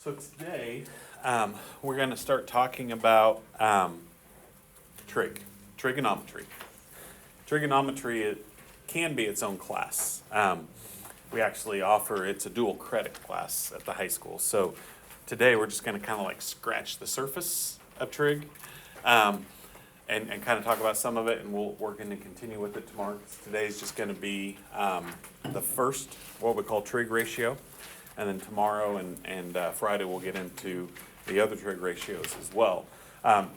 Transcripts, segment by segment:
So today, we're going to start talking about trigonometry. Trigonometry, it can be its own class. We actually offer, it's a dual credit class at the high school. So today we're just going to kind of like scratch the surface of trig and kind of talk about some of it, and we're going to continue with it tomorrow. Today's just going to be the first, what we call trig ratio. And then tomorrow and Friday we'll get into the other trig ratios as well.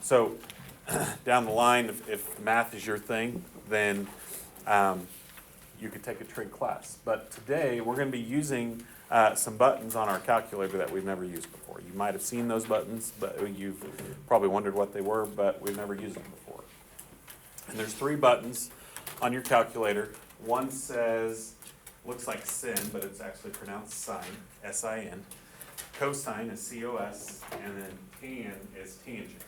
So down the line, if math is your thing, then you could take a trig class. But today we're going to be using some buttons on our calculator that we've never used before. You might have seen those buttons, but you've probably wondered what they were, but we've never used them before. And there's 3 buttons on your calculator. One says, looks like sin, but it's actually pronounced sine, S-I-N. Cosine is C-O-S, and then tan is tangent.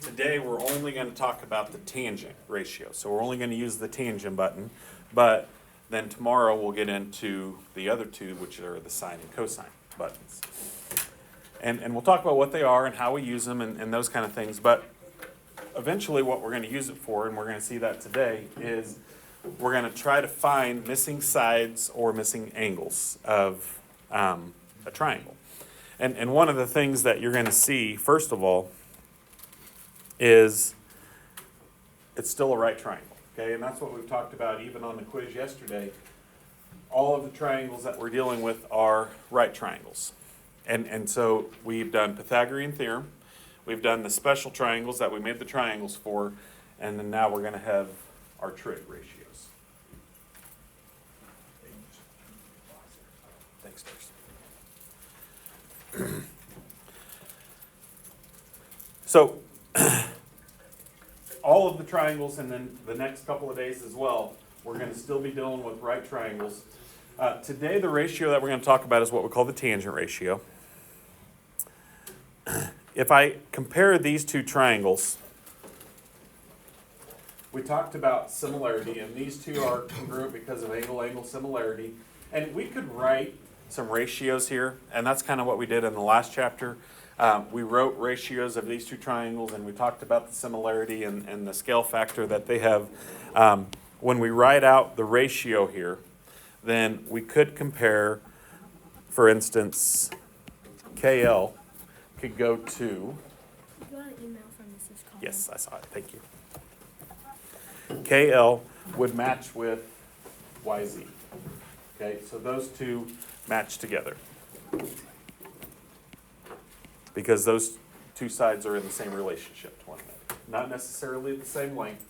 Today we're only going to talk about the tangent ratio, so we're only going to use the tangent button, but then tomorrow we'll get into the other 2, which are the sine and cosine buttons. And we'll talk about what they are and how we use them and those kind of things, but eventually what we're going to use it for, and we're going to see that today, is we're going to try to find missing sides or missing angles of a triangle. And one of the things that you're going to see, first of all, is it's still a right triangle. Okay, and that's what we've talked about even on the quiz yesterday. All of the triangles that we're dealing with are right triangles. And so we've done Pythagorean theorem, we've done the special triangles that we made the triangles for, and then now we're going to have our trig ratios. Thanks, Darcy. So, all of the triangles, and then the next couple of days as well, we're going to still be dealing with right triangles. Today, the ratio that we're going to talk about is what we call the tangent ratio. If I compare these 2 triangles, we talked about similarity, and these 2 are congruent because of angle-angle similarity. And we could write some ratios here, and that's kind of what we did in the last chapter. We wrote ratios of these 2 triangles, and we talked about the similarity and the scale factor that they have. When we write out the ratio here, then we could compare, for instance, KL could go to... You got an email from Mrs. Collins? Yes, I saw it. Thank you. KL would match with YZ. Okay, so those 2 match together because those 2 sides are in the same relationship to one another. Not necessarily the same length,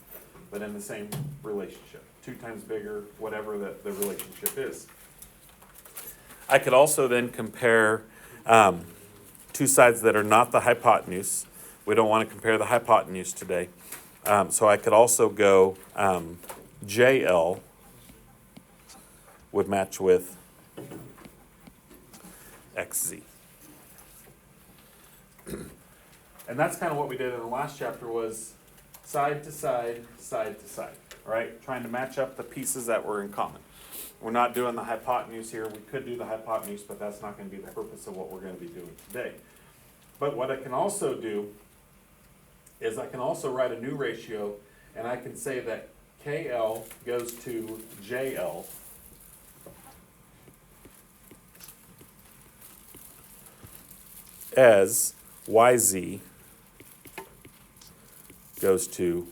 but in the same relationship. 2 times bigger, whatever the relationship is. I could also then compare 2 sides that are not the hypotenuse. We don't want to compare the hypotenuse today. So I could also go JL would match with XZ. And that's kind of what we did in the last chapter, was side to side, side to side, right? Trying to match up the pieces that were in common. We're not doing the hypotenuse here. We could do the hypotenuse, but that's not going to be the purpose of what we're going to be doing today. But what I can also do is I can also write a new ratio, and I can say that KL goes to JL as YZ goes to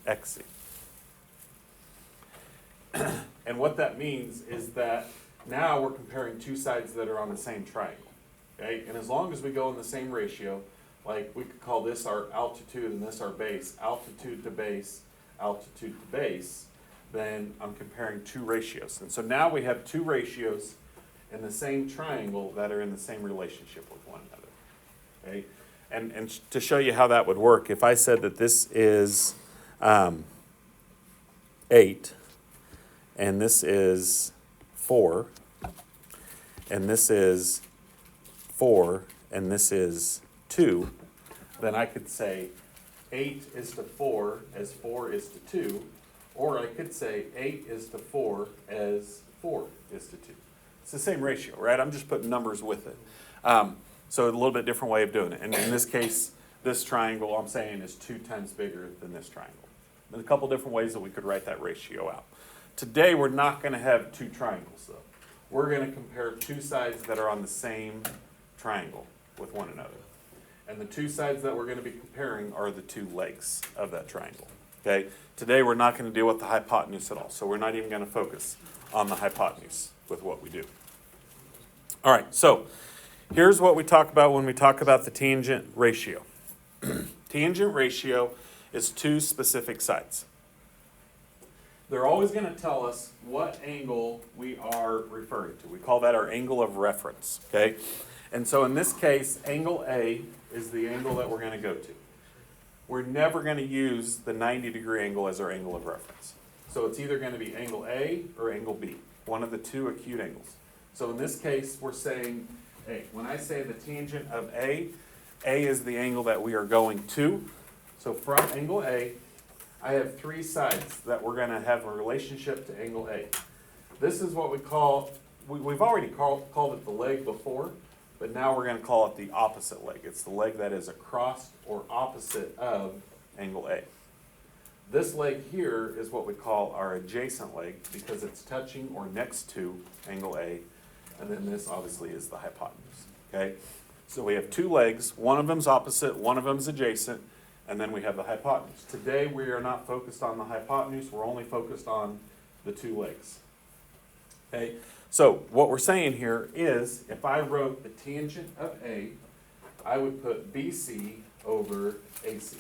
XZ. And what that means is that now we're comparing 2 sides that are on the same triangle. Okay? And as long as we go in the same ratio, like we could call this our altitude and this our base, altitude to base, then I'm comparing 2 ratios. And so now we have 2 ratios in the same triangle that are in the same relationship with one another. Okay? And to show you how that would work, if I said that this is 8, and this is 4, and this is 4, and this is 2, then I could say 8 is to 4 as 4 is to 2, or I could say 8 is to 4 as 4 is to 2. It's the same ratio, right? I'm just putting numbers with it. So a little bit different way of doing it. And in this case, this triangle, I'm saying, is 2 times bigger than this triangle. There's a couple different ways that we could write that ratio out. Today, we're not going to have 2 triangles, though. We're going to compare 2 sides that are on the same triangle with one another. And the 2 sides that we're going to be comparing are the 2 legs of that triangle. Okay? Today, we're not going to deal with the hypotenuse at all. So we're not even going to focus on the hypotenuse with what we do. All right, so here's what we talk about when we talk about the tangent ratio. Tangent ratio is 2 specific sides. They're always going to tell us what angle we are referring to. We call that our angle of reference, okay? And so in this case, angle A is the angle that we're going to go to. We're never going to use the 90-degree angle as our angle of reference. So it's either going to be angle A or angle B, one of the 2 acute angles. So in this case, we're saying A. When I say the tangent of A is the angle that we are going to. So from angle A, I have 3 sides that we're going to have a relationship to angle A. This is what we call, we've already called it the leg before, but now we're going to call it the opposite leg. It's the leg that is across or opposite of angle A. This leg here is what we call our adjacent leg because it's touching or next to angle A. And then this obviously is the hypotenuse, okay? So we have 2 legs, one of them's opposite, one of them's adjacent, and then we have the hypotenuse. Today we are not focused on the hypotenuse, we're only focused on the 2 legs. Okay? So what we're saying here is if I wrote the tangent of A, I would put BC over AC.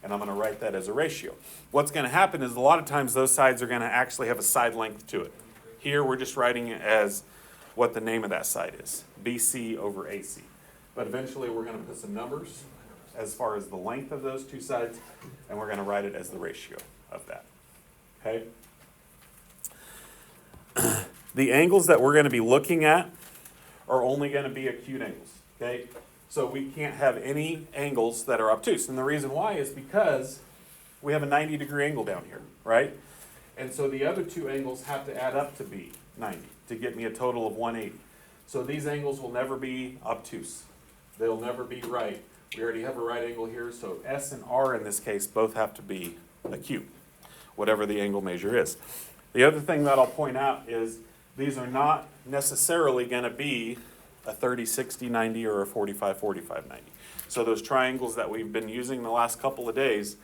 And I'm going to write that as a ratio. What's going to happen is a lot of times those sides are going to actually have a side length to it. Here we're just writing it as what the name of that side is, BC over AC. But eventually we're going to put some numbers as far as the length of those 2 sides, and we're going to write it as the ratio of that. Okay? The angles that we're going to be looking at are only going to be acute angles. Okay? So we can't have any angles that are obtuse. And the reason why is because we have a 90-degree angle down here, right? And so the other 2 angles have to add up to be 90 to get me a total of 180. So these angles will never be obtuse. They'll never be right. We already have a right angle here, so S and R in this case both have to be acute, whatever the angle measure is. The other thing that I'll point out is these are not necessarily going to be a 30, 60, 90, or a 45, 45, 90. So those triangles that we've been using the last couple of days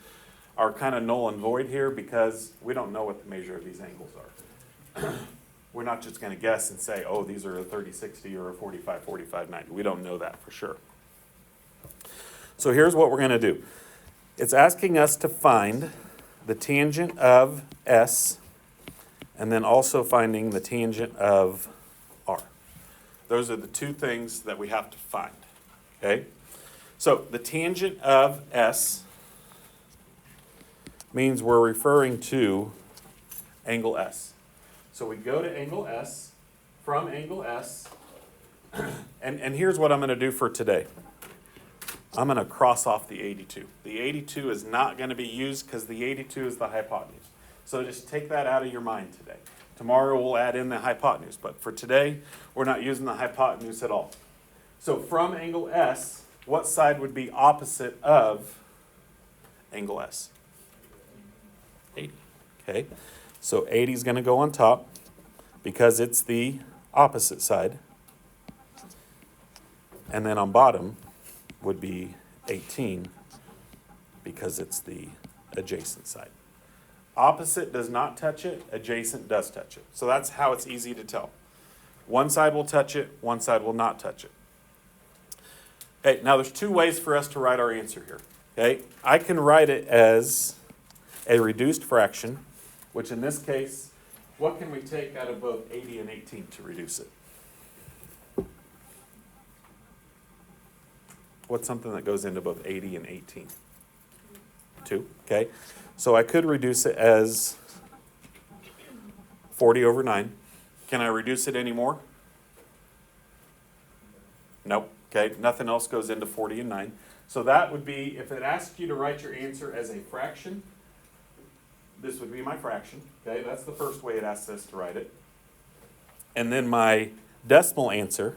are kind of null and void here because we don't know what the measure of these angles are. We're not just going to guess and say, oh, these are a 30, 60, or a 45, 45, 90. We don't know that for sure. So here's what we're going to do. It's asking us to find the tangent of S and then also finding the tangent of R. Those are the 2 things that we have to find. Okay? So the tangent of S means we're referring to angle S. So we go to angle S, from angle S, and here's what I'm going to do for today. I'm going to cross off the 82. The 82 is not going to be used because the 82 is the hypotenuse. So just take that out of your mind today. Tomorrow we'll add in the hypotenuse, but for today, we're not using the hypotenuse at all. So from angle S, what side would be opposite of angle S? 80. Okay, so 80 is going to go on top because it's the opposite side. And then on bottom would be 18 because it's the adjacent side. Opposite does not touch it, adjacent does touch it. So that's how it's easy to tell. One side will touch it, one side will not touch it. Okay, now there's 2 ways for us to write our answer here. Okay, I can write it as a reduced fraction, which in this case, what can we take out of both 80 and 18 to reduce it? What's something that goes into both 80 and 18? 2, okay. So I could reduce it as 40 over 9. Can I reduce it any more? Nope. Okay, nothing else goes into 40 and 9. So that would be, if it asks you to write your answer as a fraction, this would be my fraction. Okay, that's the first way it asks us to write it. And then my decimal answer,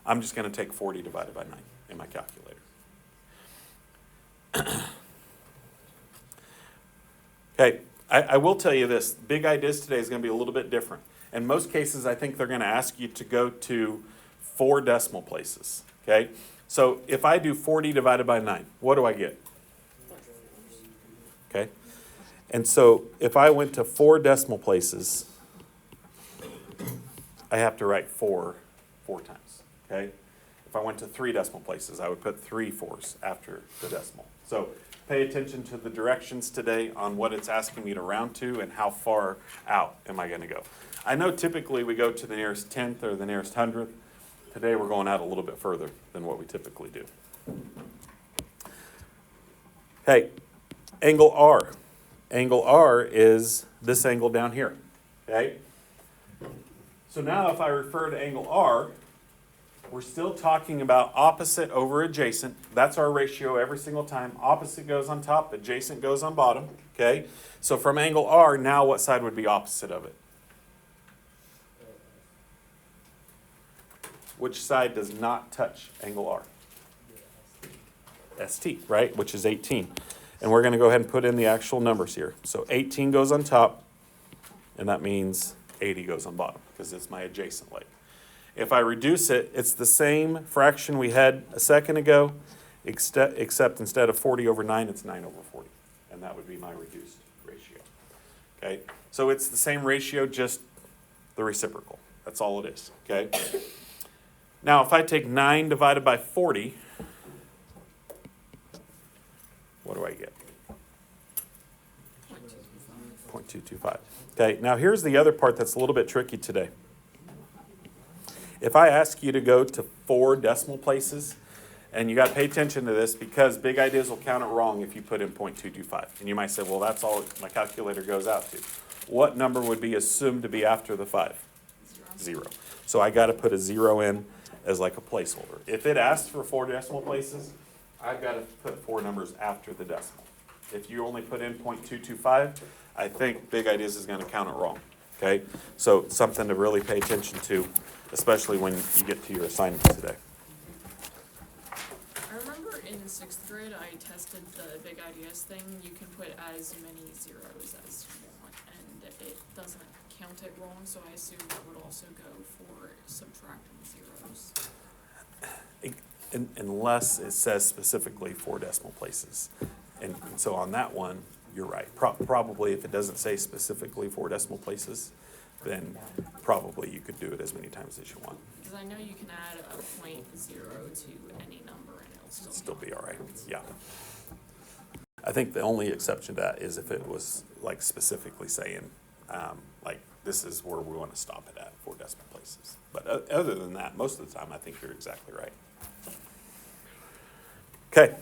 I'm just going to take 40 divided by 9 in my calculator. Okay, I will tell you this. Big Ideas today is going to be a little bit different. In most cases, I think they're going to ask you to go to 4 decimal places. Okay, so if I do 40 divided by 9, what do I get? Okay, and so if I went to 4 decimal places, I have to write 4 times. Okay, if I went to 3 decimal places, I would put 3 4s after the decimal. So pay attention to the directions today on what it's asking me to round to and how far out am I going to go. I know typically we go to the nearest 10th or the nearest 100th. Today we're going out a little bit further than what we typically do. Okay, angle R. Angle R is this angle down here. Okay? So now if I refer to angle R, we're still talking about opposite over adjacent. That's our ratio every single time. Opposite goes on top, adjacent goes on bottom. Okay? So from angle R, now what side would be opposite of it? Which side does not touch angle R? ST, right? Which is 18. And we're going to go ahead and put in the actual numbers here. So 18 goes on top, and that means 80 goes on bottom because it's my adjacent leg. If I reduce it, it's the same fraction we had a second ago, except instead of 40 over 9, it's 9 over 40. And that would be my reduced ratio. Okay? So it's the same ratio, just the reciprocal. That's all it is. Okay? Now, if I take 9 divided by 40, what do I get? 0.225. Okay, now here's the other part that's a little bit tricky today. If I ask you to go to 4 decimal places, and you got to pay attention to this because Big Ideas will count it wrong if you put in 0.225. And you might say, well, that's all my calculator goes out to. What number would be assumed to be after the 5? 0. So I got to put a 0 in as like a placeholder. If it asks for 4 decimal places, I've got to put 4 numbers after the decimal. If you only put in 0.225, I think Big Ideas is going to count it wrong. Okay? So something to really pay attention to, especially when you get to your assignment today. I remember in 6th grade I tested the Big Ideas thing. You can put as many zeros as you want, and it doesn't count it wrong, so I assume that would also go for subtracting zeros. Unless it says specifically 4 decimal places. And so on that one, you're right. Probably if it doesn't say specifically 4 decimal places, then probably you could do it as many times as you want. Because I know you can add a .0 to any number and it'll Still be all right. Yeah. I think the only exception to that is if it was like specifically saying, like this is where we want to stop it at 4 decimal places. But other than that, most of the time, I think you're exactly right. Okay,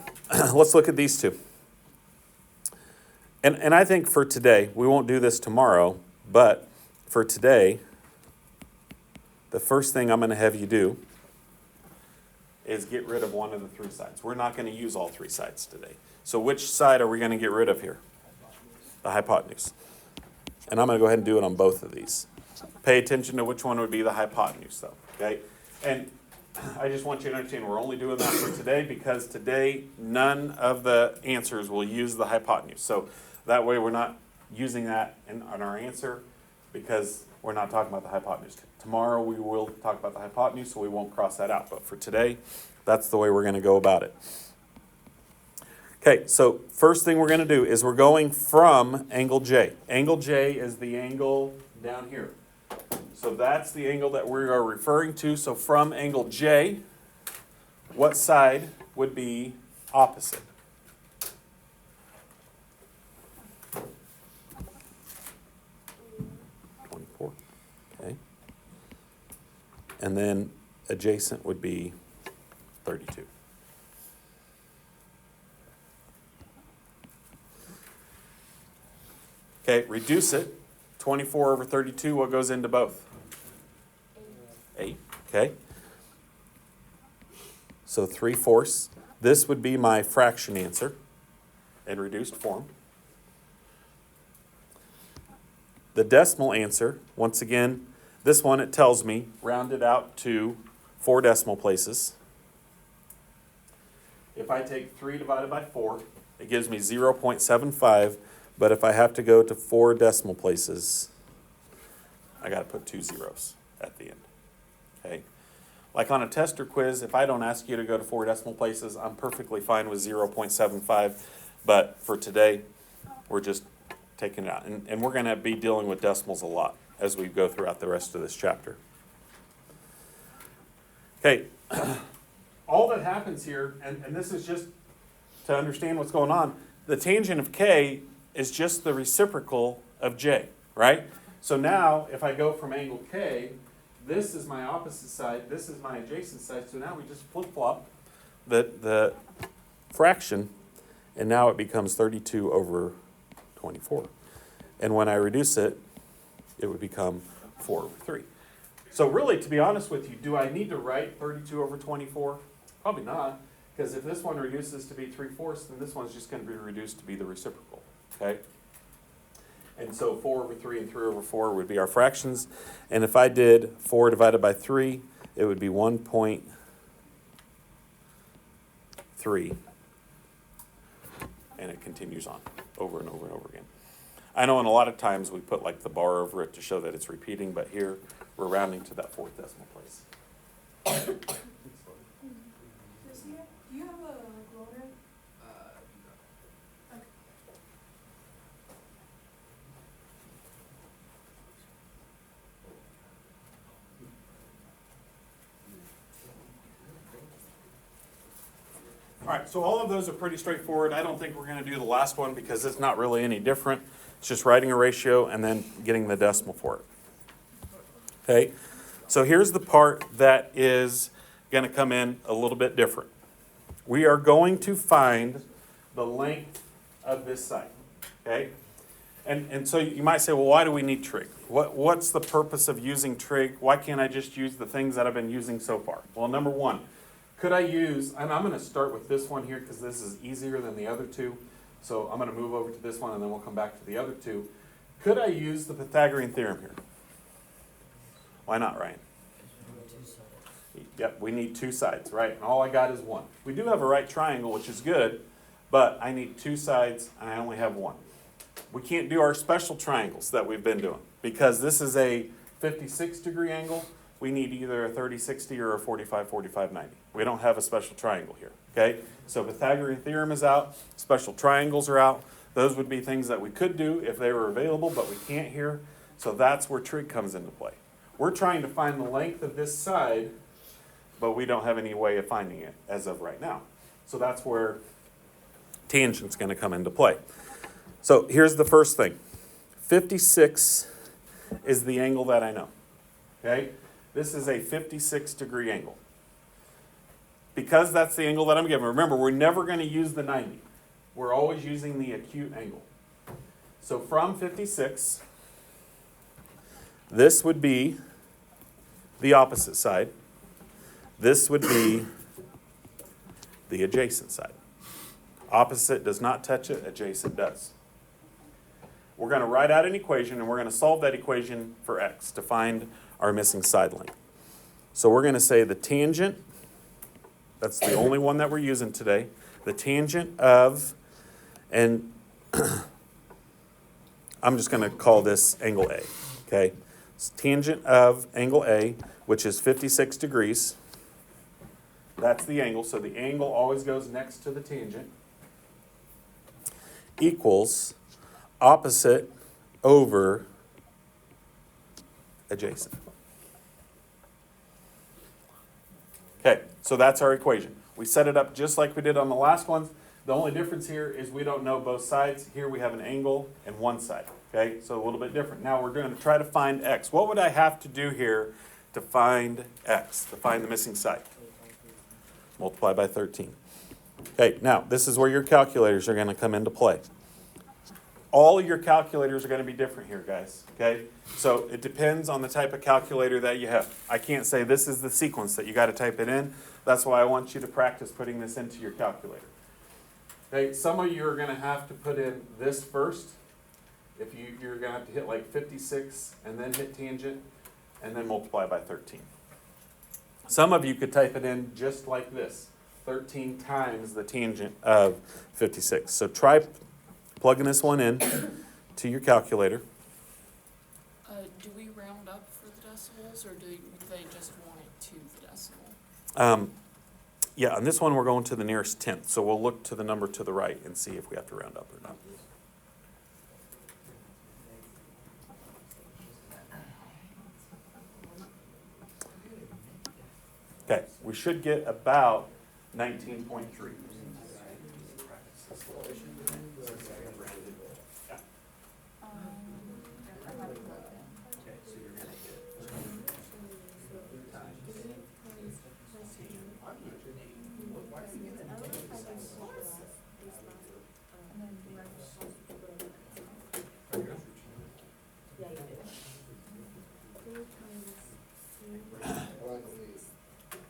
let's look at these two. And I think for today, we won't do this tomorrow, but for today, the first thing I'm going to have you do is get rid of one of the 3 sides. We're not going to use all 3 sides today. So which side are we going to get rid of here? The hypotenuse. And I'm going to go ahead and do it on both of these. Pay attention to which one would be the hypotenuse, though. Okay? And I just want you to understand we're only doing that for today because today none of the answers will use the hypotenuse. So that way we're not using that on our answer because we're not talking about the hypotenuse. Tomorrow we will talk about the hypotenuse, so we won't cross that out. But for today, that's the way we're going to go about it. Okay, so first thing we're going to do is we're going from angle J. Angle J is the angle down here. So that's the angle that we are referring to. So from angle J, what side would be opposite? Okay. And then adjacent would be 32. Okay, reduce it. 24 over 32, what goes into both? 8. Okay. So 3/4. This would be my fraction answer in reduced form. The decimal answer, once again, this one it tells me round it out to 4 decimal places. If I take 3 divided by 4, it gives me 0.75, but if I have to go to 4 decimal places, I got to put 2 zeros at the end, okay? Like on a test or quiz, if I don't ask you to go to 4 decimal places, I'm perfectly fine with 0.75, but for today, we're just taking it out. And we're going to be dealing with decimals a lot as we go throughout the rest of this chapter. Okay, all that happens here, and this is just to understand what's going on, the tangent of k is just the reciprocal of j, right? So now, if I go from angle k, this is my opposite side, this is my adjacent side, so now we just flip-flop the fraction, and now it becomes 32 over 24. And when I reduce it, it would become 4 over 3. So really, to be honest with you, do I need to write 32 over 24? Probably not, because if this one reduces to be 3/4, then this one's just going to be reduced to be the reciprocal, okay? And so 4 over 3 and 3 over 4 would be our fractions. And if I did 4 divided by 3, it would be 1.3. And it continues on over and over and over again. I know in a lot of times we put like the bar over it to show that it's repeating, but here we're rounding to that 4th decimal place. Do you have a loader? All right, so all of those are pretty straightforward. I don't think we're going to do the last one because it's not really any different. It's just writing a ratio and then getting the decimal for it. Okay, so here's the part that is going to come in a little bit different. We are going to find the length of this side, okay? And so you might say, well, why do we need trig? What's the purpose of using trig? Why can't I just use the things that I've been using so far? Well, number one, could I use, and I'm going to start with this one here because this is easier than the other two. So I'm going to move over to this one and then we'll come back to the other two. Could I use the Pythagorean theorem here? Why not, Ryan? Yep, we need 2 sides, right? And all I got is 1. We do have a right triangle, which is good, but I need 2 sides and I only have 1. We can't do our special triangles that we've been doing because this is a 56-degree angle. We need either a 30-60 or a 45-45-90. We don't have a special triangle here, okay? So Pythagorean theorem is out. Special triangles are out. Those would be things that we could do if they were available, but we can't here. So that's where trig comes into play. We're trying to find the length of this side, but we don't have any way of finding it as of right now. So that's where tangent's going to come into play. So here's the first thing. 56 is the angle that I know, okay? This is a 56-degree angle. Because that's the angle that I'm given, remember, we're never going to use the 90. We're always using the acute angle. So from 56, this would be the opposite side. This would be the adjacent side. Opposite does not touch it, adjacent does. We're going to write out an equation, and we're going to solve that equation for x to find our missing side length. So we're going to say the tangent, that's the only one that we're using today, the tangent of, and I'm just going to call this angle A, okay? It's tangent of angle A, which is 56 degrees. That's the angle, so the angle always goes next to the tangent, equals opposite over adjacent. Okay, so that's our equation. We set it up just like we did on the last ones. The only difference here is we don't know both sides. Here we have an angle and one side. Okay, so a little bit different. Now we're going to try to find x. What would I have to do here to find x, to find the missing side? Multiply by 13. Okay, now this is where your calculators are going to come into play. All of your calculators are going to be different here, guys. Okay, so it depends on the type of calculator that you have. I can't say this is the sequence that you got to type it in. That's why I want you to practice putting this into your calculator. Okay, some of you are going to have to put in this first. If you're going to have to hit like 56 and then hit tangent and then multiply by 13. Some of you could type it in just like this, 13 times the tangent of 56. So try plugging this one in to your calculator. Do we round up for the decimals, or do they just want it to the decimal? Yeah, on this one we're going to the nearest tenth, so we'll look to the number to the right and see if we have to round up or not. Okay, we should get about 19.3.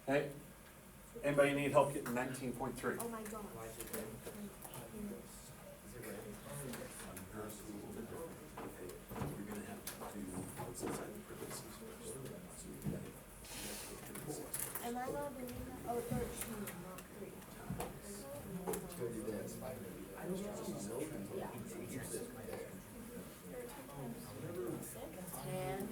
Hey, anybody need help getting 19.3? Oh my god. Am I not doing that? Oh, 13, not 3. Yeah. 10.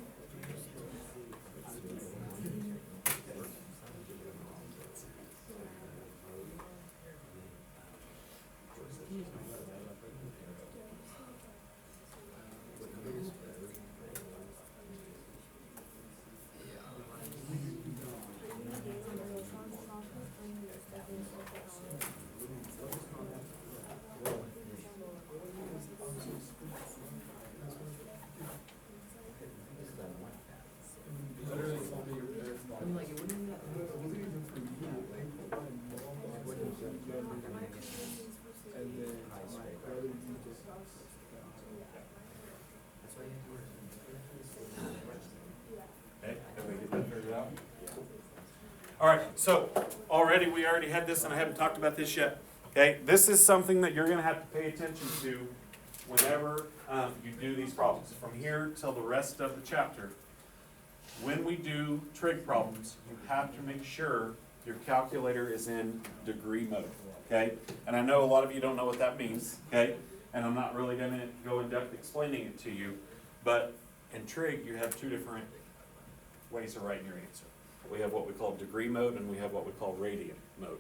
Okay, did we get that figured out? All right, so we already had this, and I haven't talked about this yet. Okay, this is something that you're going to have to pay attention to whenever you do these problems. From here till the rest of the chapter, when we do trig problems, you have to make sure your calculator is in degree mode. Okay, and I know a lot of you don't know what that means. Okay, and I'm not really going to go in depth explaining it to you, but in trig you have two different ways of writing your answer. We have what we call degree mode, and we have what we call radian mode.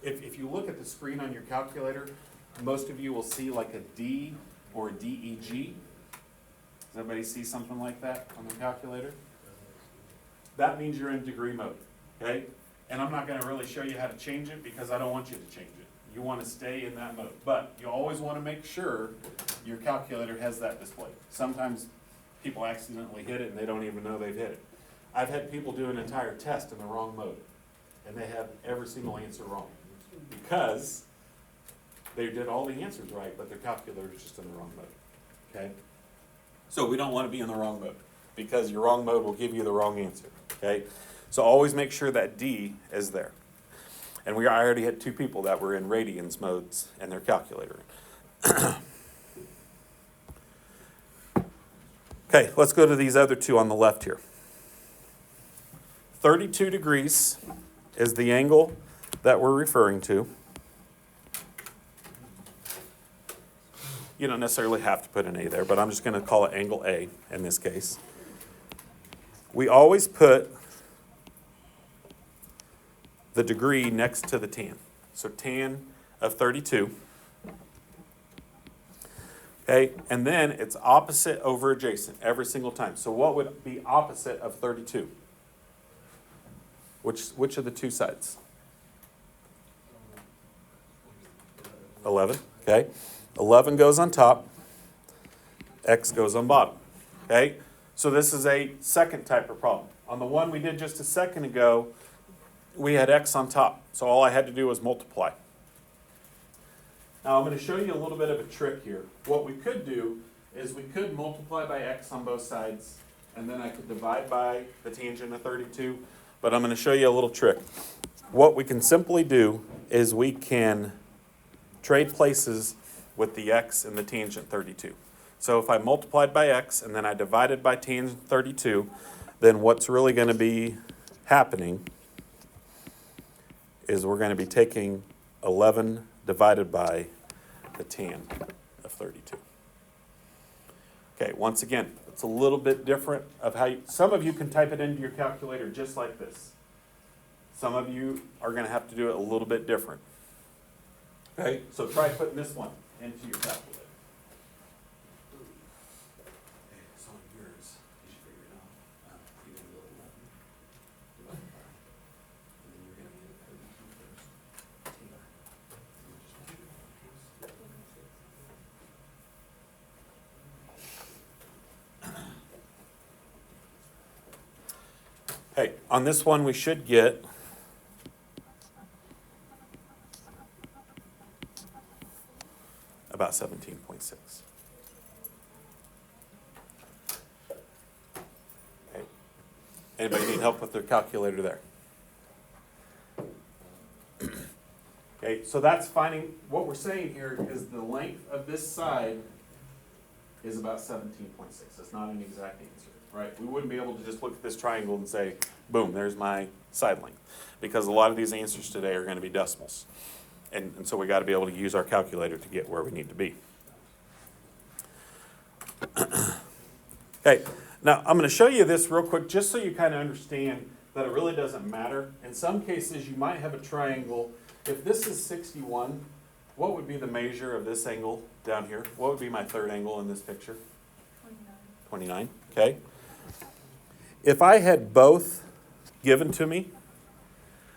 If you look at the screen on your calculator, most of you will see like a D or a DEG. Does everybody see something like that on the calculator? That means you're in degree mode, okay? And I'm not going to really show you how to change it because I don't want you to change it. You want to stay in that mode. But you always want to make sure your calculator has that displayed. Sometimes people accidentally hit it and they don't even know they've hit it. I've had people do an entire test in the wrong mode, and they have every single answer wrong because they did all the answers right, but their calculator is just in the wrong mode, okay? So we don't want to be in the wrong mode because your wrong mode will give you the wrong answer, okay? So always make sure that D is there. And I already had two people that were in radians modes in their calculator. Okay, let's go to these other two on the left here. 32 degrees is the angle that we're referring to. You don't necessarily have to put an A there, but I'm just going to call it angle A in this case. We always put the degree next to the tan. So tan of 32. Okay, and then it's opposite over adjacent every single time. So what would be opposite of 32? Which of the two sides? 11, okay. 11 goes on top, x goes on bottom, okay. So this is a second type of problem. On the one we did just a second ago, we had x on top. So all I had to do was multiply. Now I'm going to show you a little bit of a trick here. What we could do is we could multiply by x on both sides, and then I could divide by the tangent of 32. But I'm going to show you a little trick. What we can simply do is we can trade places with the x and the tangent 32. So if I multiplied by x and then I divided by tangent 32, then what's really going to be happening is we're going to be taking 11 divided by the tan of 32. Okay, once again, it's a little bit different of how some of you can type it into your calculator just like this. Some of you are going to have to do it a little bit different. Okay, so try putting this one into your calculator. Okay, so on yours, you should figure it out. You're going to go 11 divided by, and then you're going to get 32 first. Hey, on this one we should get about 17.6. Okay. Anybody need help with their calculator there? Okay, so that's finding, what we're saying here is the length of this side is about 17.6. It's not an exact answer, right? We wouldn't be able to just look at this triangle and say, boom, there's my side length. Because a lot of these answers today are going to be decimals. And so we got to be able to use our calculator to get where we need to be. Okay, now I'm going to show you this real quick just so you kind of understand that it really doesn't matter. In some cases, you might have a triangle. If this is 61, what would be the measure of this angle down here? What would be my third angle in this picture? 29, okay. If I had both given to me,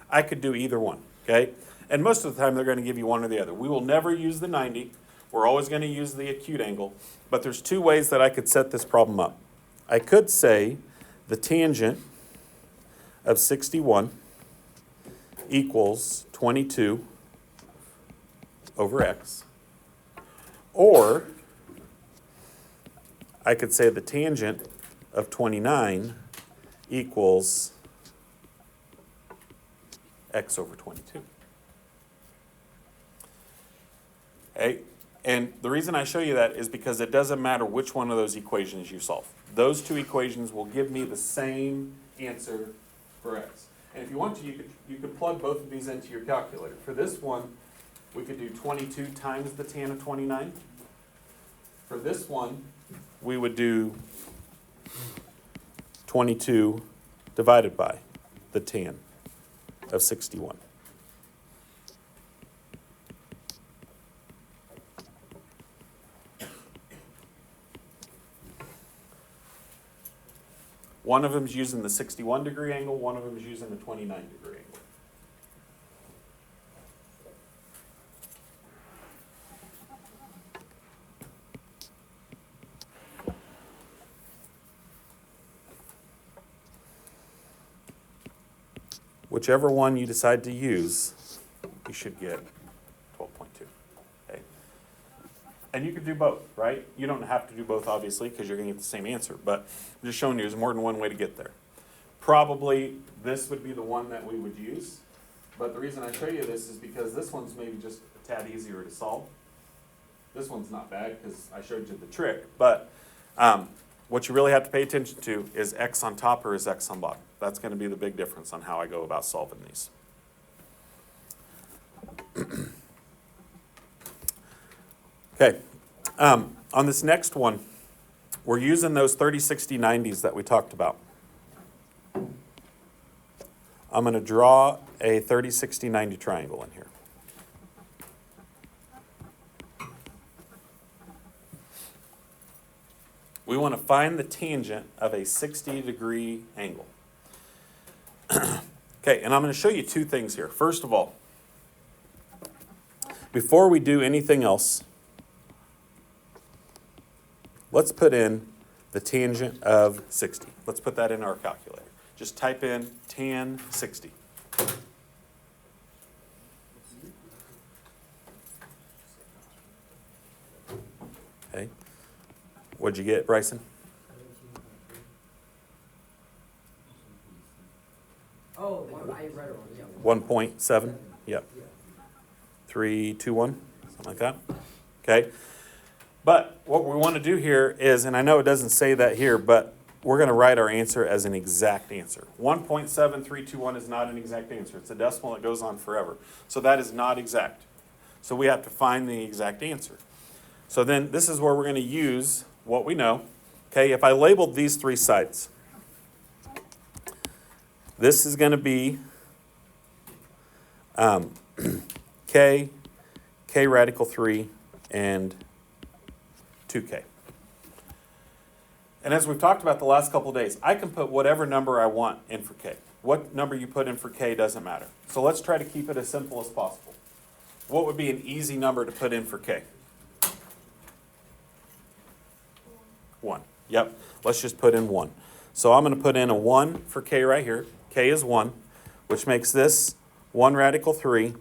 I could do either one, okay? And most of the time, they're going to give you one or the other. We will never use the 90. We're always going to use the acute angle. But there's two ways that I could set this problem up. I could say the tangent of 61 equals 22 over x. Or I could say the tangent of 29 equals x over 22. Okay? And the reason I show you that is because it doesn't matter which one of those equations you solve. Those two equations will give me the same answer for x. And if you want to, you could plug both of these into your calculator. For this one, we could do 22 times the tan of 29. For this one, we would do 22 divided by the tan of 61. One of them is using the 61 degree angle, one of them is using the 29 degree angle. Whichever one you decide to use, you should get 12.2. Okay? And you could do both, right? You don't have to do both, obviously, because you're going to get the same answer. But I'm just showing you there's more than one way to get there. Probably this would be the one that we would use. But the reason I show you this is because this one's maybe just a tad easier to solve. This one's not bad because I showed you the trick. But what you really have to pay attention to is x on top or is x on bottom. That's going to be the big difference on how I go about solving these. Okay, on this next one, we're using those 30, 60, 90s that we talked about. I'm going to draw a 30, 60, 90 triangle in here. We want to find the tangent of a 60-degree angle. Okay, and I'm going to show you two things here. First of all, before we do anything else, let's put in the tangent of 60. Let's put that in our calculator. Just type in tan 60. Okay. What'd you get, Bryson? Oh, I read it wrong, yeah. 1.7? Yep. 321, something like that. Okay. But what we want to do here is, and I know it doesn't say that here, but we're going to write our answer as an exact answer. 1.7321 is not an exact answer. It's a decimal that goes on forever. So that is not exact. So we have to find the exact answer. So then this is where we're going to use what we know. Okay, if I labeled these three sides, this is going to be k, k radical 3, and 2k. And as we've talked about the last couple of days, I can put whatever number I want in for k. What number you put in for k doesn't matter. So let's try to keep it as simple as possible. What would be an easy number to put in for k? 1. Yep, let's just put in 1. So I'm going to put in a 1 for k right here. K is 1, which makes this 1 radical 3,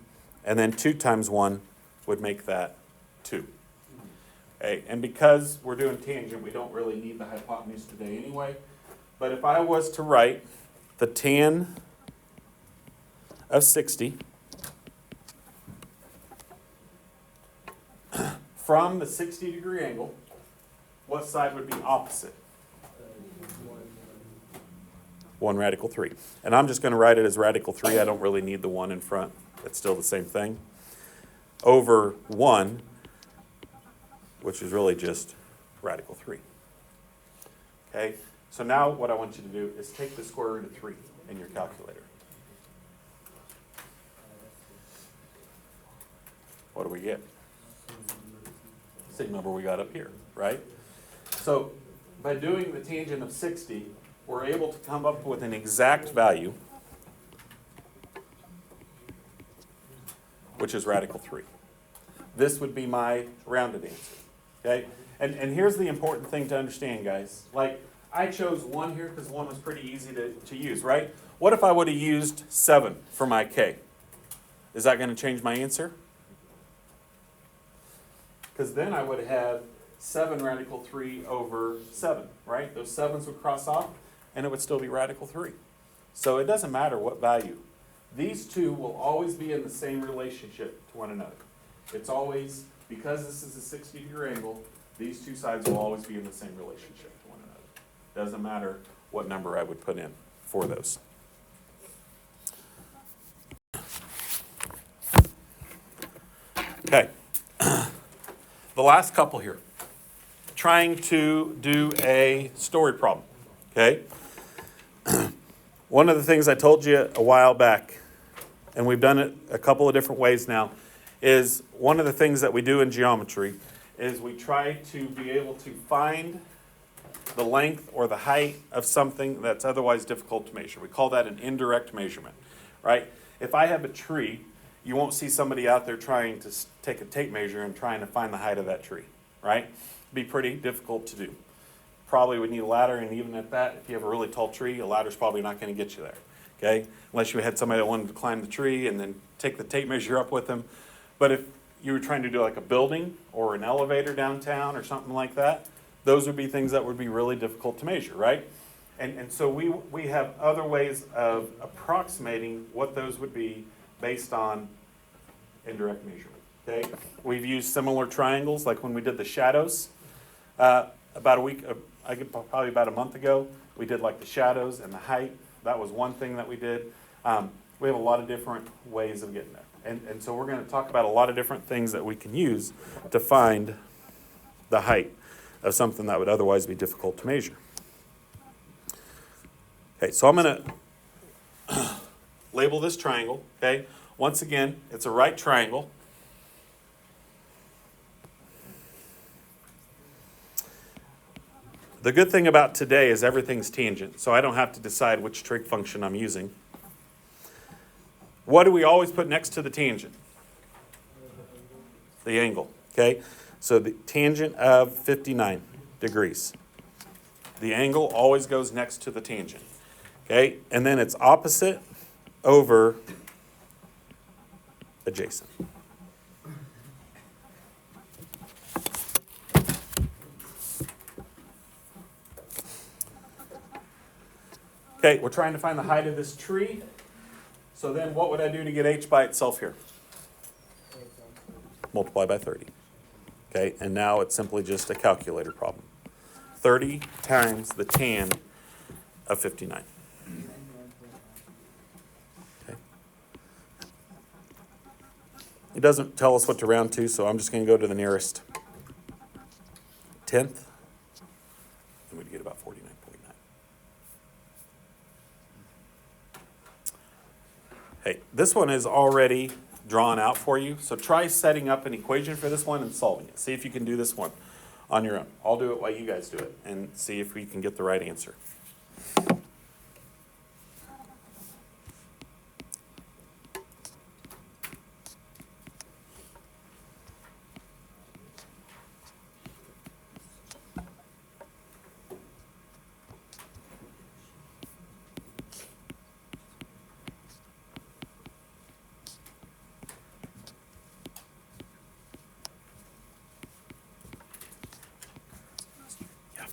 and then 2 times 1 would make that 2. Okay, and because we're doing tangent, we don't really need the hypotenuse today anyway. But if I was to write the tan of 60 from the 60-degree angle, what side would be opposite? 1 radical 3. And I'm just going to write it as radical 3. I don't really need the 1 in front. It's still the same thing. Over 1, which is really just radical 3. Okay? So now what I want you to do is take the square root of 3 in your calculator. What do we get? Same number we got up here, right? So by doing the tangent of 60, we're able to come up with an exact value, which is radical 3. This would be my rounded answer. Okay? And here's the important thing to understand, guys. Like, I chose 1 here because 1 was pretty easy to use, right? What if I would have used 7 for my k? Is that going to change my answer? Because then I would have 7 radical 3 over 7, right? Those 7s would cross off, and it would still be radical 3. So it doesn't matter what value. These two will always be in the same relationship to one another. It's always, because this is a 60-degree angle, these two sides will always be in the same relationship to one another. Doesn't matter what number I would put in for those. Okay. The last couple here. Trying to do a story problem. Okay? One of the things I told you a while back, and we've done it a couple of different ways now, is one of the things that we do in geometry is we try to be able to find the length or the height of something that's otherwise difficult to measure. We call that an indirect measurement, right? If I have a tree, you won't see somebody out there trying to take a tape measure and trying to find the height of that tree, right? It'd be pretty difficult to do. Probably would need a ladder, and even at that, if you have a really tall tree, a ladder's probably not going to get you there, okay? Unless you had somebody that wanted to climb the tree and then take the tape measure up with them. But if you were trying to do like a building or an elevator downtown or something like that, those would be things that would be really difficult to measure, right? And so we have other ways of approximating what those would be based on indirect measurement, okay? We've used similar triangles, like when we did the shadows about a week, probably about a month ago, we did like the shadows and the height. That was one thing that we did. We have a lot of different ways of getting there. And so we're going to talk about a lot of different things that we can use to find the height of something that would otherwise be difficult to measure. Okay, so I'm going to label this triangle, okay? Once again, it's a right triangle. The good thing about today is everything's tangent, so I don't have to decide which trig function I'm using. What do we always put next to the tangent? The angle, okay? So the tangent of 59 degrees. The angle always goes next to the tangent, okay? And then it's opposite over adjacent. Okay, we're trying to find the height of this tree. So then what would I do to get h by itself here? Multiply by 30. Okay, and now it's simply just a calculator problem. 30 times the tan of 59. Okay. It doesn't tell us what to round to, so I'm just going to go to the nearest tenth, and we'd get about 49.9. Hey, this one is already drawn out for you, so try setting up an equation for this one and solving it. See if you can do this one on your own. I'll do it while you guys do it, and see if we can get the right answer. Yeah.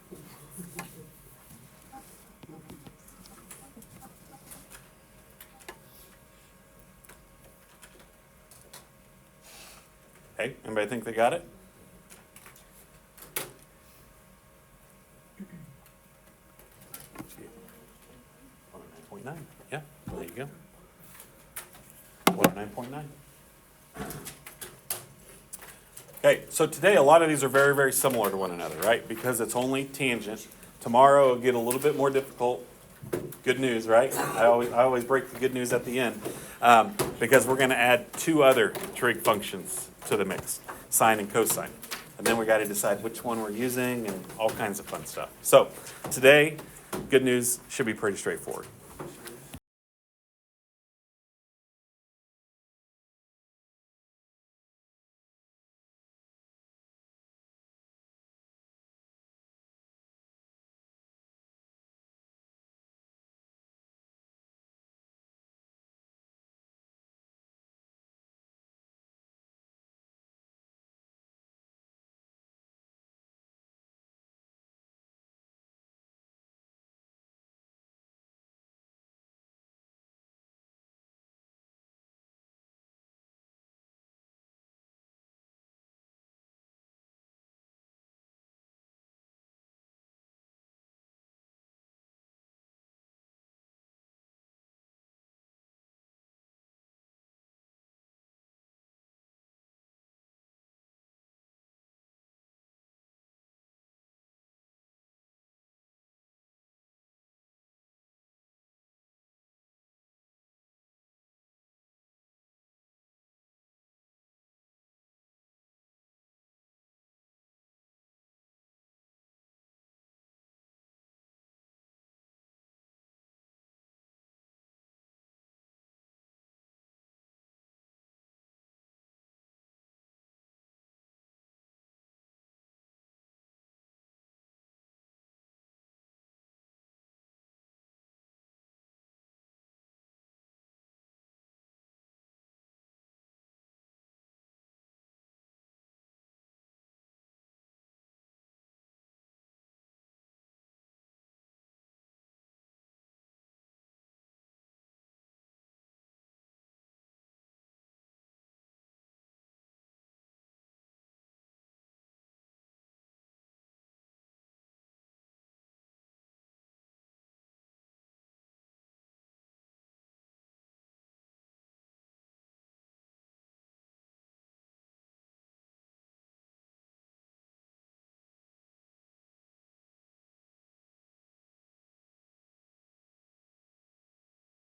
Hey, anybody think they got it? .9. Yeah, there you go. 9.9. Okay, so today a lot of these are very, very similar to one another, right? Because it's only tangent. Tomorrow it'll get a little bit more difficult. Good news, right? I always break the good news at the end, because we're going to add two other trig functions to the mix, sine and cosine. And then we got to decide which one we're using and all kinds of fun stuff. So today, good news should be pretty straightforward.